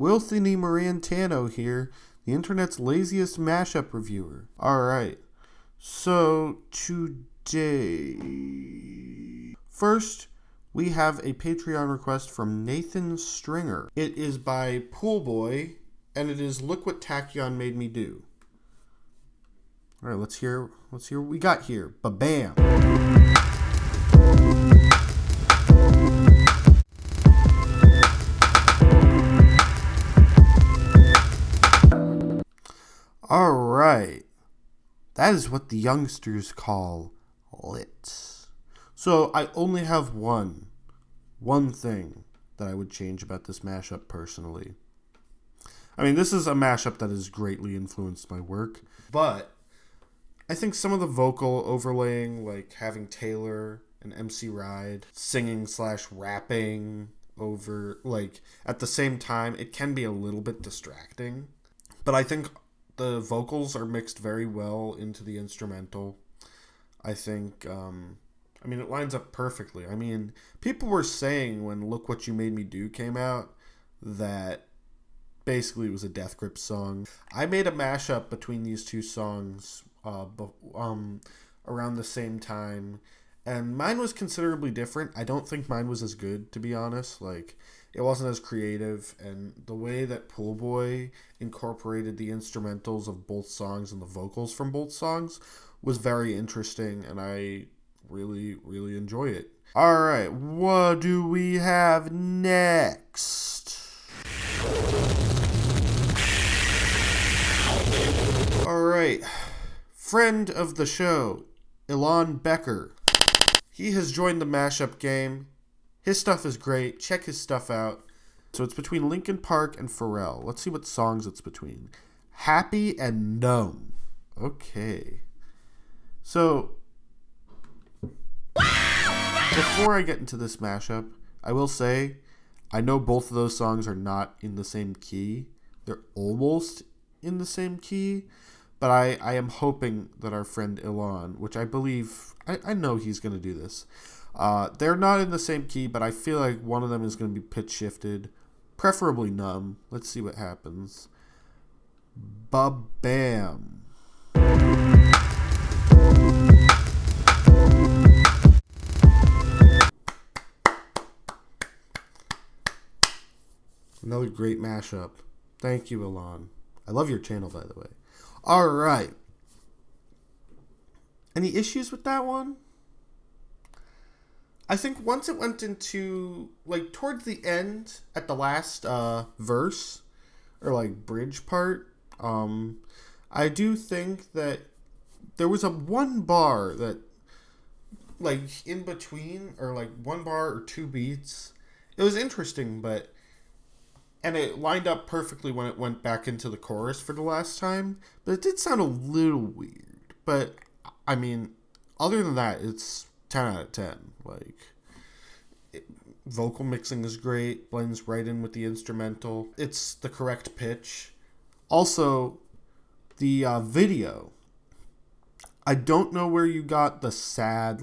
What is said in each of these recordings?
Wilthony Marantano here, the internet's laziest mashup reviewer. Alright, so today... First, we have a Patreon request from Nathan Stringer. It is by Poolboy, and it is Look What Tachyon Made Me Do. Alright, let's hear what we got here. Ba-bam! Alright, that is what the youngsters call lit. So I only have one thing that I would change about this mashup personally. I mean, this is a mashup that has greatly influenced my work, but I think some of the vocal overlaying, like having Taylor and MC Ride singing/rapping over, like, at the same time, it can be a little bit distracting. But I think the vocals are mixed very well into the instrumental. I think, it lines up perfectly. I mean, people were saying when Look What You Made Me Do came out that basically it was a Death Grip song. I made a mashup between these two songs around the same time, and mine was considerably different. I don't think mine was as good, to be honest. Like, it wasn't as creative, and the way that Poolboy incorporated the instrumentals of both songs and the vocals from both songs was very interesting, and I really, really enjoy it. Alright, what do we have next? Alright, friend of the show, Ilan Becker. He has joined the mashup game. His stuff is great. Check his stuff out. So it's between Linkin Park and Pharrell. Let's see what songs it's between. Happy and Numb. Okay. So, before I get into this mashup, I will say, I know both of those songs are not in the same key. They're almost in the same key. But I am hoping that our friend Ilan, which I believe, I know he's going to do this. They're not in the same key, but I feel like one of them is going to be pitch shifted, preferably Numb. Let's see what happens. Ba-bam. Another great mashup. Thank you, Ilan. I love your channel, by the way. Alright. Any issues with that one? I think once it went into, like, towards the end, at the last verse, or, like, bridge part, I do think that there was a one bar that, like, in between, or, like, one bar or two beats. It was interesting, but... And it lined up perfectly when it went back into the chorus for the last time. But it did sound a little weird. But, I mean, other than that, it's 10 out of 10. Like, vocal mixing is great. Blends right in with the instrumental. It's the correct pitch. Also, the video. I don't know where you got the sad,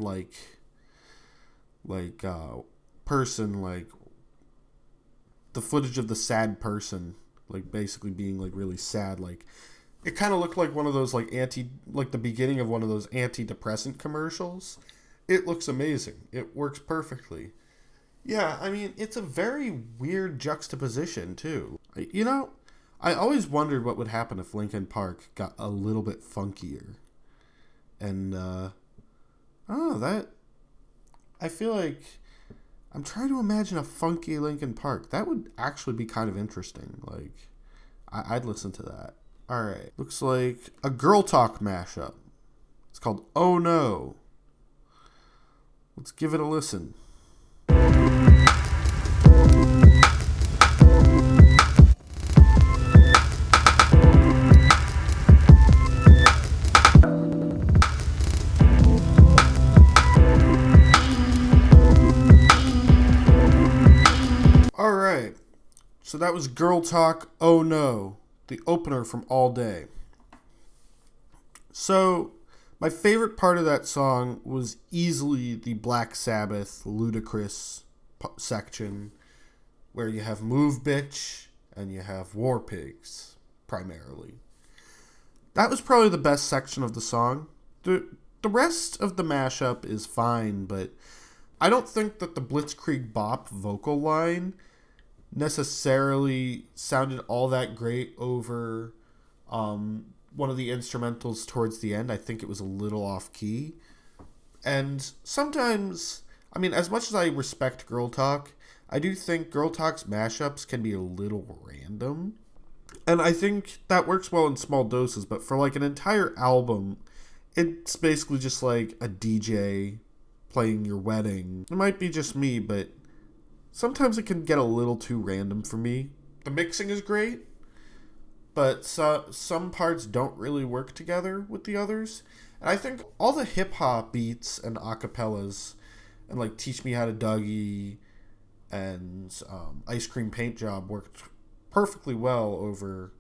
person, like, the footage of the sad person, like, basically being, like, really sad. Like, it kind of looked like one of those, like, the beginning of one of those antidepressant commercials. It looks amazing. It works perfectly. Yeah, I mean, it's a very weird juxtaposition, too. You know, I always wondered what would happen if Linkin Park got a little bit funkier. And, I feel like... I'm trying to imagine a funky Linkin Park. That would actually be kind of interesting. Like, I'd listen to that. Alright. Looks like a Girl Talk mashup. It's called Oh No. Let's give it a listen. So that was Girl Talk, Oh No, the opener from All Day. So, my favorite part of that song was easily the Black Sabbath Ludacris section, where you have Move Bitch, and you have War Pigs, primarily. That was probably the best section of the song. The rest of the mashup is fine, but I don't think that the Blitzkrieg Bop vocal line necessarily sounded all that great over one of the instrumentals towards the end. I think it was a little off key. And sometimes, I mean, as much as I respect Girl Talk, I do think Girl Talk's mashups can be a little random. And I think that works well in small doses, but for like an entire album, it's basically just like a DJ playing your wedding. It might be just me, but sometimes it can get a little too random for me. The mixing is great, but some parts don't really work together with the others. And I think all the hip-hop beats and acapellas and like Teach Me How to Dougie and Ice Cream Paint Job worked perfectly well over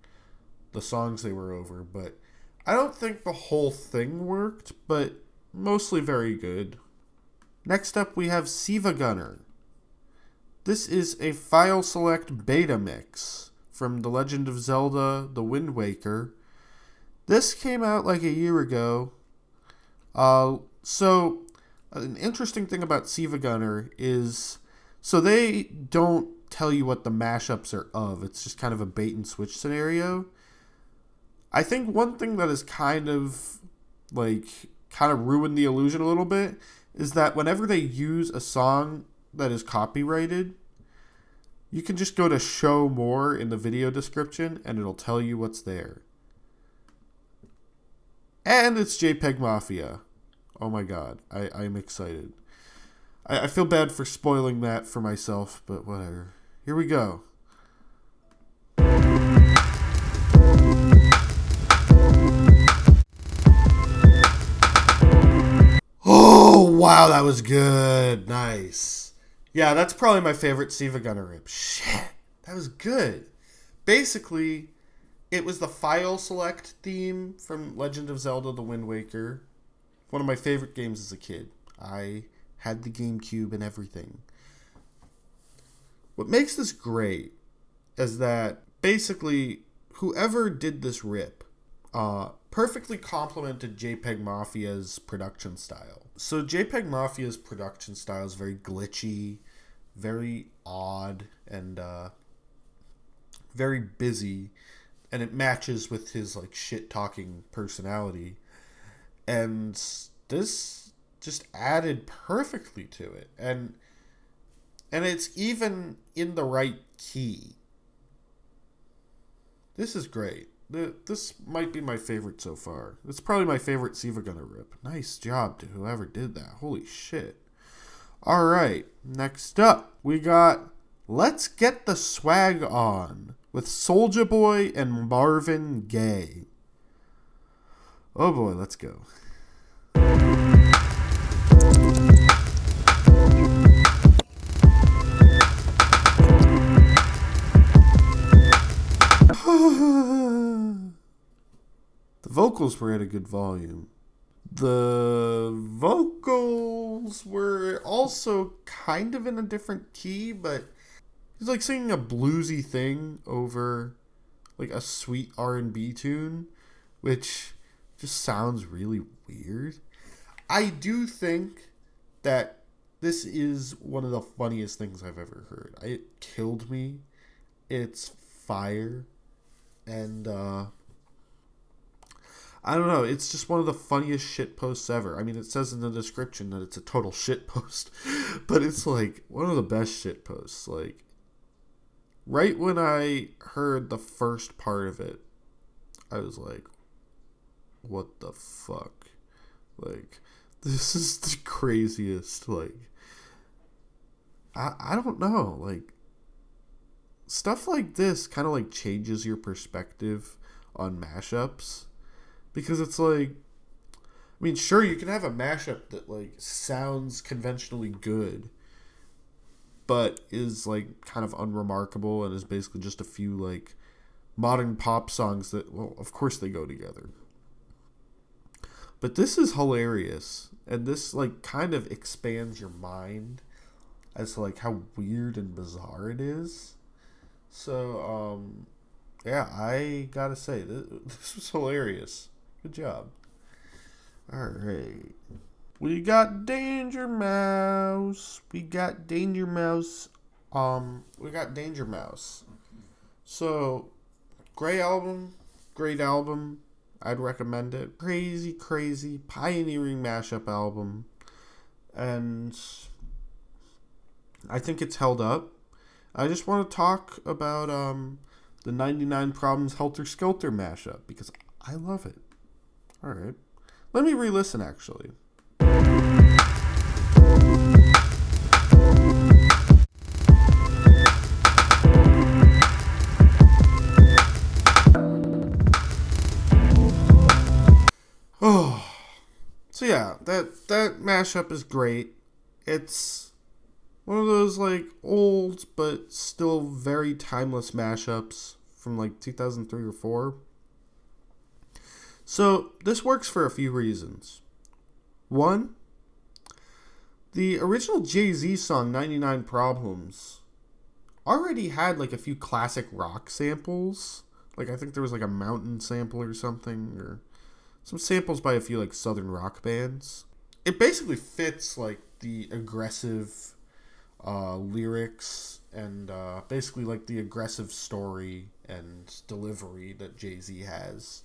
the songs they were over, but I don't think the whole thing worked, but mostly very good. Next up we have Siva Gunner. This is a file select beta mix from The Legend of Zelda The Wind Waker. This came out like a year ago. So an interesting thing about Siva Gunner is, so they don't tell you what the mashups are of. It's just kind of a bait and switch scenario. I think one thing that is kind of ruined the illusion a little bit is that whenever they use a song that is copyrighted, you can just go to show more in the video description and it'll tell you what's there. And it's JPEG Mafia. Oh my god, I'm excited. I feel bad for spoiling that for myself, but whatever. Here we go. Oh, wow, that was good. Nice. Yeah, that's probably my favorite Siva Gunner rip. Shit, that was good. Basically, it was the file select theme from Legend of Zelda The Wind Waker. One of my favorite games as a kid. I had the GameCube and everything. What makes this great is that basically whoever did this rip perfectly complemented JPEG Mafia's production style. So JPEG Mafia's production style is very glitchy, very odd, and very busy, and it matches with his like shit-talking personality. And this just added perfectly to it. And it's even in the right key. This is great. This might be my favorite so far. It's probably my favorite Siva Gunner rip. Nice job to whoever did that. Holy shit. Alright, next up, we got Let's Get the Swag On with Soulja Boy and Marvin Gaye. Oh boy, let's go. The vocals were at a good volume. The vocals were also kind of in a different key, but he's like singing a bluesy thing over like a sweet R&B tune, which just sounds really weird. I do think that this is one of the funniest things I've ever heard. It killed me. It's fire. And I don't know, it's just one of the funniest shit posts ever. I mean, it says in the description that it's a total shit post, but it's like one of the best shit posts. Like, right when I heard the first part of it, I was like, what the fuck? Like, this is the craziest, like, I don't know, like, stuff like this kind of like changes your perspective on mashups, because it's like, I mean, sure, you can have a mashup that like sounds conventionally good but is like kind of unremarkable and is basically just a few like modern pop songs that, well, of course they go together. But this is hilarious, and this like kind of expands your mind as to like how weird and bizarre it is. So, yeah, I gotta say, this was hilarious. Good job. Alright. We got Danger Mouse. We got Danger Mouse. So, great album. Great album. I'd recommend it. Crazy, crazy, pioneering mashup album. And I think it's held up. I just want to talk about the 99 Problems Helter Skelter mashup because I love it. Alright. Let me re-listen, actually. Oh, so yeah, that mashup is great. It's one of those like old but still very timeless mashups from like 2003 or 4. So this works for a few reasons. One, the original Jay-Z song 99 Problems already had like a few classic rock samples. Like I think there was like a mountain sample or something, or some samples by a few like southern rock bands. It basically fits like the aggressive lyrics and basically like the aggressive story and delivery that Jay-Z has.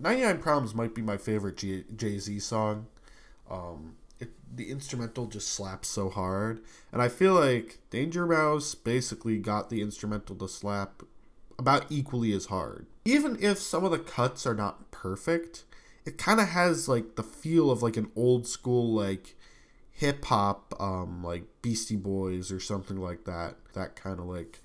99 Problems might be my favorite Jay-Z song. The instrumental just slaps so hard. And I feel like Danger Mouse basically got the instrumental to slap about equally as hard. Even if some of the cuts are not perfect, it kind of has like the feel of like an old school like hip hop, like Beastie Boys or something like that. That kind of like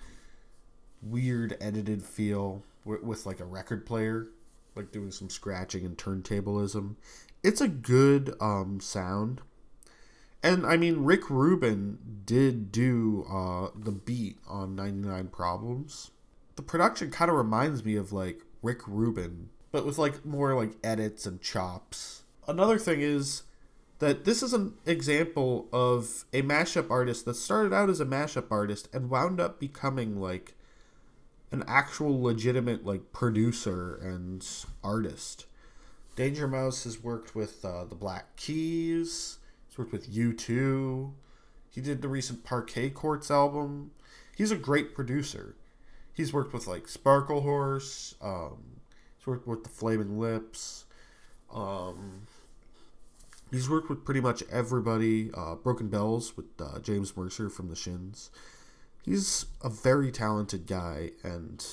weird edited feel with like a record player, like doing some scratching and turntablism. It's a good sound. And I mean, Rick Rubin did do the beat on 99 Problems. The production kind of reminds me of like Rick Rubin, but with like more like edits and chops. Another thing is that this is an example of a mashup artist that started out as a mashup artist and wound up becoming like an actual legitimate like producer and artist. Danger Mouse has worked with the Black Keys. He's worked with U2. He did the recent Parquet Courts album. He's a great producer. He's worked with like Sparkle Horse. He's worked with the Flaming Lips. He's worked with pretty much everybody. Broken Bells with James Mercer from the Shins. He's a very talented guy, and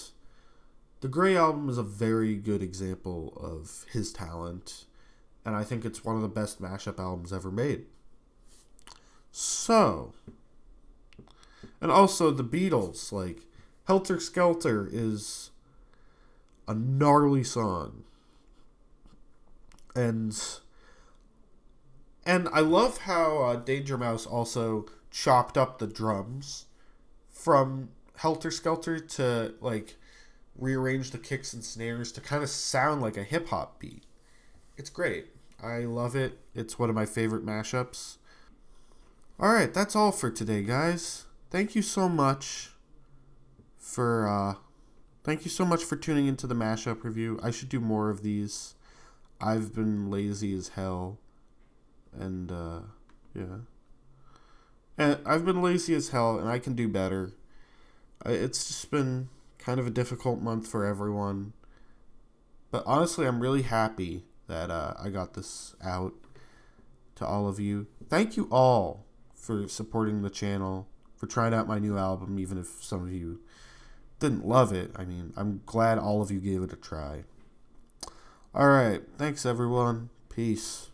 the Grey album is a very good example of his talent, and I think it's one of the best mashup albums ever made. So, and also the Beatles, like Helter Skelter is a gnarly song. And I love how Danger Mouse also chopped up the drums from Helter Skelter to like rearrange the kicks and snares to kind of sound like a hip hop beat. It's great. I love it. It's one of my favorite mashups. Alright, that's all for today, guys. Thank you so much for tuning into the mashup review. I should do more of these. I've been lazy as hell. And yeah. And I've been lazy as hell, and I can do better. It's just been kind of a difficult month for everyone. But honestly, I'm really happy that I got this out to all of you. Thank you all for supporting the channel, for trying out my new album, even if some of you didn't love it. I mean, I'm glad all of you gave it a try. Alright, thanks everyone. Peace.